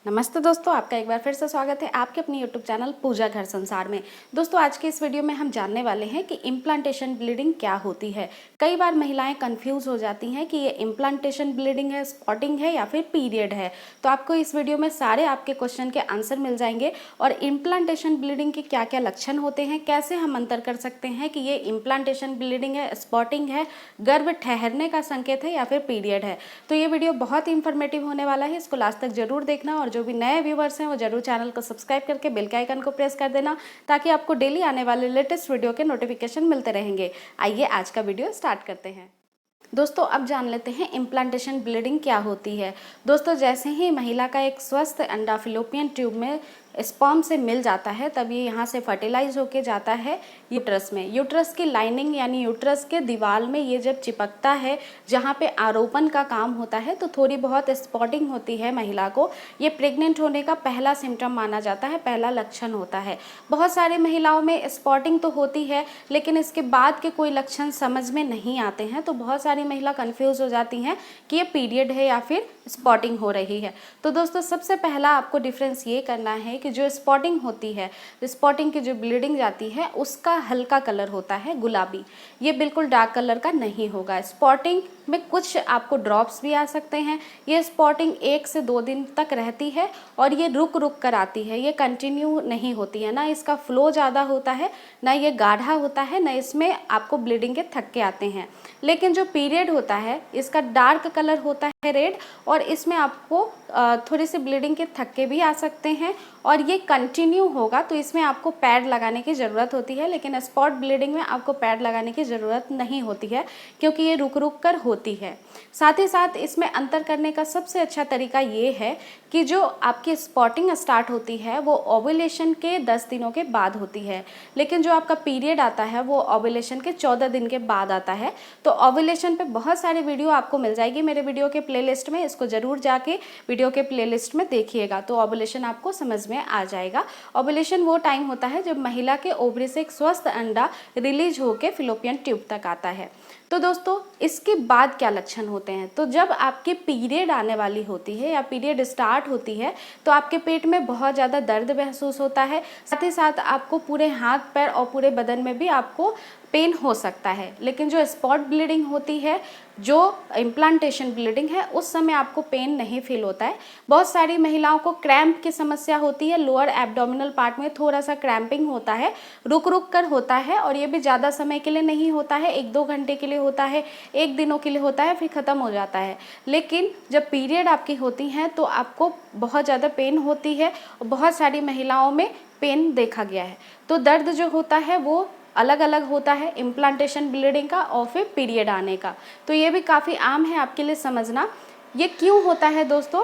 नमस्ते दोस्तों, आपका एक बार फिर से स्वागत है आपके अपनी यूट्यूब चैनल पूजा घर संसार में। दोस्तों, आज के इस वीडियो में हम जानने वाले हैं कि इम्प्लांटेशन ब्लीडिंग क्या होती है। कई बार महिलाएं कंफ्यूज हो जाती हैं कि ये इम्प्लांटेशन ब्लीडिंग है, स्पॉटिंग है या फिर पीरियड है। तो आपको इस वीडियो में सारे आपके क्वेश्चन के आंसर मिल जाएंगे और इम्प्लांटेशन ब्लीडिंग के क्या क्या लक्षण होते हैं, कैसे हम अंतर कर सकते हैं कि ये इम्प्लांटेशन ब्लीडिंग है, स्पॉटिंग है, गर्भ ठहरने का संकेत है या फिर पीरियड है। तो ये वीडियो बहुत इंफॉर्मेटिव होने वाला है, इसको लास्ट तक जरूर देखना और जो भी नए व्यूवर्स हैं वो जरूर चैनल को सब्सक्राइब करके बेल के आइकन को प्रेस कर देना ताकि आपको डेली आने वाले लेटेस्ट वीडियो के नोटिफिकेशन मिलते रहेंगे। आइए आज का वीडियो स्टार्ट करते हैं। दोस्तों, अब जान लेते हैं इम्प्लांटेशन ब्लीडिंग क्या होती है। दोस्तों, जैसे ही महिला का एक स्वस्थ अंडा फिलोपियन ट्यूब में स्पर्म से मिल जाता है तब ये यहाँ से फर्टिलाइज होके जाता है यूट्रस में। यूट्रस की लाइनिंग यानी यूट्रस के दीवार में ये जब चिपकता है, जहाँ पे आरोपण का काम होता है, तो थोड़ी बहुत स्पॉटिंग होती है महिला को। ये प्रेग्नेंट होने का पहला सिम्टम माना जाता है, पहला लक्षण होता है। बहुत सारी महिलाओं में स्पॉटिंग तो होती है लेकिन इसके बाद के कोई लक्षण समझ में नहीं आते हैं, तो बहुत सारी महिला कंफ्यूज हो जाती हैं कि ये पीरियड है या फिर स्पॉटिंग हो रही है। तो दोस्तों, सबसे पहला आपको डिफरेंस ये करना है कि जो स्पॉटिंग होती है, स्पॉटिंग की जो ब्लीडिंग जाती है उसका हल्का कलर होता है गुलाबी, ये बिल्कुल डार्क कलर का नहीं होगा। स्पॉटिंग में कुछ आपको ड्रॉप्स भी आ सकते हैं। ये स्पॉटिंग 1 से 2 दिन तक रहती है और ये रुक रुक कर आती है, ये कंटिन्यू नहीं होती है। ना इसका फ्लो ज़्यादा होता है, ना ये गाढ़ा होता है, ना इसमें आपको ब्लीडिंग के थक्के आते हैं। लेकिन जो पीरियड होता है इसका डार्क कलर होता है रेड, और इसमें आपको थोड़ी सी ब्लीडिंग के थक्के भी आ सकते हैं और ये कंटिन्यू होगा, तो इसमें आपको पैड लगाने की ज़रूरत होती है। लेकिन स्पॉट ब्लीडिंग में आपको पैड लगाने की ज़रूरत नहीं होती है क्योंकि ये रुक रुक कर होती है। साथ ही साथ इसमें अंतर करने का सबसे अच्छा तरीका ये है कि जो आपकी स्पॉटिंग स्टार्ट होती है वो ओव्यूलेशन के 10 दिनों के बाद होती है, लेकिन जो आपका पीरियड आता है वो ओव्यूलेशन के 14 दिन के बाद आता है। तो ओव्यूलेशन पे बहुत सारी वीडियो आपको मिल जाएगी मेरे वीडियो के प्लेलिस्ट में, इसको ज़रूर जाके वीडियो के प्लेलिस्ट में देखिएगा तो ओव्यूलेशन आपको समझ में आ जाएगा। ओव्यूलेशन वो टाइम होता है जब महिला के ओवरी से एक स्वस्थ अंडा रिलीज होकर फिलोपियन ट्यूब तक आता है। तो दोस्तों, इसके बाद क्या लक्षण होते हैं? तो जब आपके पीरियड आने वाली होती है या पीरियड स्टार्ट होती है तो आपके पेट में बहुत ज़्यादा दर्द महसूस होता है। साथ ही साथ आपको पूरे हाथ पैर और पूरे बदन में भी आपको पेन हो सकता है। लेकिन जो स्पॉट ब्लीडिंग होती है, जो इम्प्लांटेशन ब्लीडिंग है, उस समय आपको पेन नहीं फील होता है। बहुत सारी महिलाओं को क्रैम्प की समस्या होती है, लोअर एब्डोमिनल पार्ट में थोड़ा सा क्रैम्पिंग होता है, रुक रुक कर होता है और ये भी ज़्यादा समय के लिए नहीं होता है, 1-2 घंटे के लिए होता है, 1 दिनों के लिए होता है, फिर ख़त्म हो जाता है। लेकिन जब पीरियड आपकी होती हैं तो आपको बहुत ज़्यादा पेन होती है और बहुत सारी महिलाओं में पेन देखा गया है। तो दर्द जो होता है वो अलग अलग होता है, इम्प्लांटेशन ब्लीडिंग का और फिर पीरियड आने का। तो ये भी काफ़ी आम है आपके लिए समझना। ये क्यों होता है दोस्तों?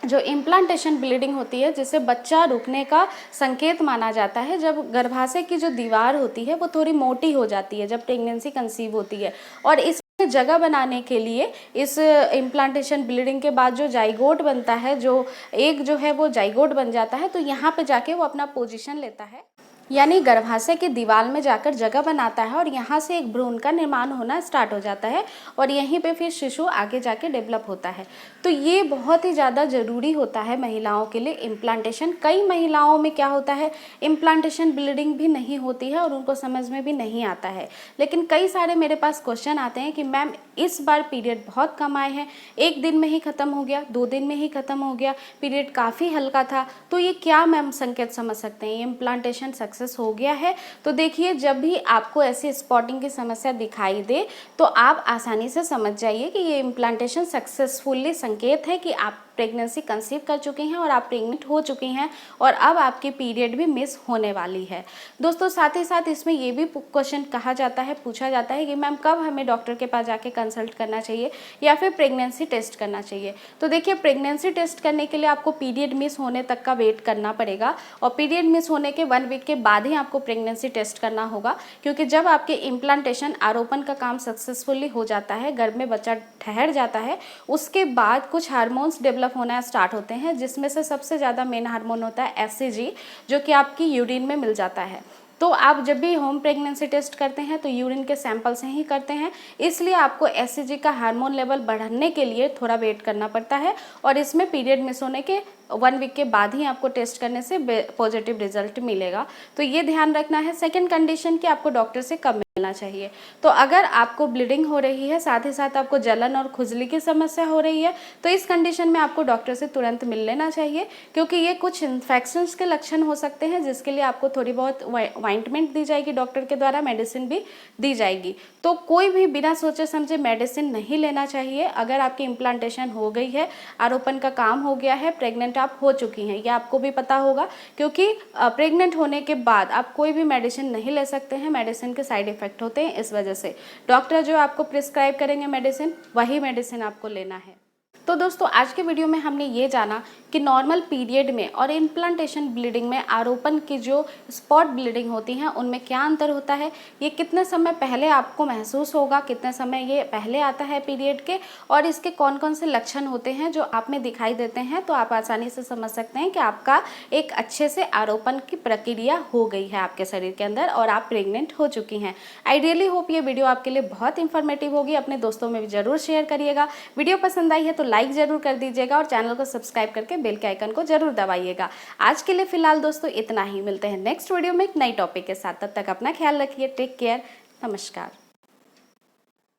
जो इम्प्लांटेशन ब्लीडिंग होती है जिसे बच्चा रुकने का संकेत माना जाता है, जब गर्भाशय की जो दीवार होती है वो थोड़ी मोटी हो जाती है जब प्रेगनेंसी कंसीव होती है, और इस जगह बनाने के लिए इस इम्प्लांटेशन ब्लीडिंग के बाद जो जाइगोट बनता है, जो एग जो है वो जाइगोट बन जाता है, तो यहाँ पे जाके वो अपना पोजीशन लेता है, यानी गर्भाशय की दीवार में जाकर जगह बनाता है और यहाँ से एक भ्रूण का निर्माण होना स्टार्ट हो जाता है और यहीं पे फिर शिशु आगे जाके डेवलप होता है। तो ये बहुत ही ज़्यादा ज़रूरी होता है महिलाओं के लिए इम्प्लांटेशन। कई महिलाओं में क्या होता है, इम्प्लांटेशन ब्लीडिंग भी नहीं होती है और उनको समझ में भी नहीं आता है। लेकिन कई सारे मेरे पास क्वेश्चन आते हैं कि मैम इस बार पीरियड बहुत कम आए हैं, 1 दिन में ही ख़त्म हो गया, 2 दिन में ही ख़त्म हो गया, पीरियड काफ़ी हल्का था, तो ये क्या मैम संकेत समझ सकते हैं, इम्प्लांटेशन सक्सेस हो गया है? तो देखिए, जब भी आपको ऐसी स्पॉटिंग की समस्या दिखाई दे तो आप आसानी से समझ जाइए कि ये इम्प्लांटेशन सक्सेसफुली संकेत है कि आप प्रेगनेंसी कंसीव कर चुकी हैं और आप प्रेग्नेंट हो चुकी हैं और अब आपकी पीरियड भी मिस होने वाली है। दोस्तों, साथ ही साथ इसमें ये भी क्वेश्चन कहा जाता है, पूछा जाता है कि मैम कब हमें डॉक्टर के पास जाके कंसल्ट करना चाहिए या फिर प्रेगनेंसी टेस्ट करना चाहिए? तो देखिए, प्रेगनेंसी टेस्ट करने के लिए आपको पीरियड मिस होने तक का वेट करना पड़ेगा और पीरियड मिस होने के 1 वीक के बाद ही आपको प्रेगनेंसी टेस्ट करना होगा, क्योंकि जब आपके इम्प्लांटेशन आरोपण का काम सक्सेसफुली हो जाता है, गर्भ में बच्चा ठहर जाता है, उसके बाद कुछ हार्मोन्स डेवलप होना स्टार्ट होते हैं, जिसमें से सबसे ज़्यादा मेन हार्मोन होता है एचसीजी, जो कि आपकी यूरिन में मिल जाता है। तो आप जब भी होम प्रेगनेंसी टेस्ट करते हैं तो यूरिन के सैंपल से ही करते हैं, इसलिए आपको एचसीजी का हार्मोन लेवल बढ़ाने के लिए थोड़ा वेट करना पड़ता है और इसमें पीरियड मिस होने के 1 वीक के बाद ही आपको टेस्ट करने से पॉजिटिव रिजल्ट मिलेगा। तो ये ध्यान रखना है। सेकंड कंडीशन कि आपको डॉक्टर से कब मिलना चाहिए। तो अगर आपको ब्लीडिंग हो रही है, साथ ही साथ आपको जलन और खुजली की समस्या हो रही है, तो इस कंडीशन में आपको डॉक्टर से तुरंत मिल लेना चाहिए, क्योंकि ये कुछ इन्फेक्शंस के लक्षण हो सकते हैं, जिसके लिए आपको थोड़ी बहुत ऑइंटमेंट दी जाएगी डॉक्टर के द्वारा, मेडिसिन भी दी जाएगी। तो कोई भी बिना सोचे समझे मेडिसिन नहीं लेना चाहिए। अगर आपकी इम्प्लांटेशन हो गई है, आरोपण का काम हो गया है, प्रेग्नेंट आप हो चुकी हैं, यह आपको भी पता होगा, क्योंकि प्रेग्नेंट होने के बाद आप कोई भी मेडिसिन नहीं ले सकते हैं। मेडिसिन के साइड इफेक्ट होते हैं, इस वजह से डॉक्टर जो आपको प्रिस्क्राइब करेंगे मेडिसिन, वही मेडिसिन आपको लेना है। तो दोस्तों आज के वीडियो में हमने ये जाना कि नॉर्मल पीरियड में और इम्प्लांटेशन ब्लीडिंग में आरोपण की जो स्पॉट ब्लीडिंग होती हैं उनमें क्या अंतर होता है, ये कितने समय पहले आपको महसूस होगा, कितने समय ये पहले आता है पीरियड के, और इसके कौन कौन से लक्षण होते हैं जो आप में दिखाई देते हैं, तो आप आसानी से समझ सकते हैं कि आपका एक अच्छे से आरोपण की प्रक्रिया हो गई है आपके शरीर के अंदर और आप प्रेग्नेंट हो चुकी हैं। आई रियली होप ये वीडियो आपके लिए बहुत इंफॉर्मेटिव होगी। अपने दोस्तों में भी जरूर शेयर करिएगा। वीडियो पसंद आई है तो लाइक जरूर कर दीजिएगा और चैनल को सब्सक्राइब करके बेल के आइकन को जरूर दबाइएगा। आज के लिए फिलहाल दोस्तों इतना ही। मिलते हैं नेक्स्ट वीडियो में एक नई टॉपिक के साथ। तब तक अपना ख्याल रखिए। Take care. नमस्कार।